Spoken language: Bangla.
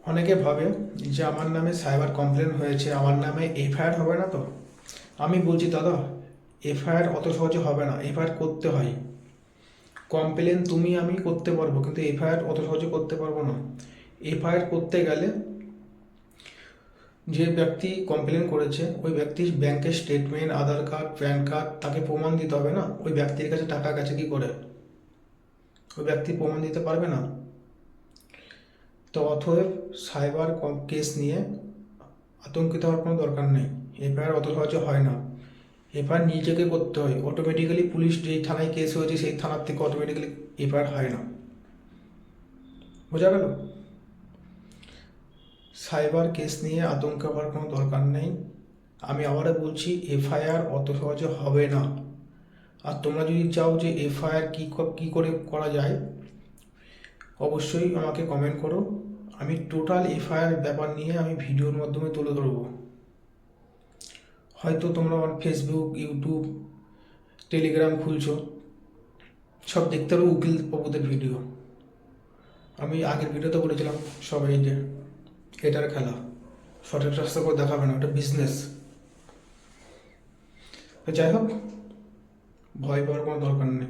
অনেকে ভাবে যে আমার নামে সাইবার কমপ্লেন হয়েছে, আমার নামে এফআইআর হবে না তো। আমি বলছি দাদা, এফআইআর অত সহজে হবে না, এফআইআর করতে হয়। কমপ্লেন তুমি আমি করতে পারবো, কিন্তু এফআইআর অত সহজে করতে পারবো না। এফআইআর করতে গেলে যে ব্যক্তি কমপ্লেন করেছে ওই ব্যক্তির ব্যাংকের স্টেটমেন্ট, আধার কার্ড, প্যান কার্ড তাকে প্রমাণ দিতে হবে না। ওই ব্যক্তির কাছে টাকা গেছে কি করে, ওই ব্যক্তি প্রমাণ দিতে পারবে না। তো অতএব সাইবার কেস নিয়ে আতঙ্কিত হওয়ার কোনো দরকার নেই। এফআইআর অত সহজে হয় না। এফআইআর নিজেকে করতে হয় অটোমেটিক্যালি। পুলিশ যেই থানায় কেস হয়েছে সেই থানার থেকে অটোমেটিক্যালি এফআইআর হয় না। বোঝা গেল? সাইবার কেস নিয়ে আতঙ্ক হওয়ার কোনো দরকার নেই। আমি আবারও বলছি, এফআইআর অত সহজে হবে না। আর তোমরা যদি চাও যে এফআইআর কী করে করা যায়, অবশ্যই আমাকে কমেন্ট করো। আমি টোটাল এফআইআর ব্যাপার নিয়ে আমি ভিডিওর মাধ্যমে তুলে ধরবো। হয়তো তোমরা ফেসবুক, ইউটিউব, টেলিগ্রাম খুলছো, সব দেখতে পারো উকিল বাবুদের ভিডিও। আমি আগের ভিডিওতে বলেছিলাম সবাই যে এটার খেলা, সঠিক রাস্তা করে দেখাবে না, ওটা বিজনেস। যাই হোক, ভয় পাওয়ার কোনো দরকার নেই।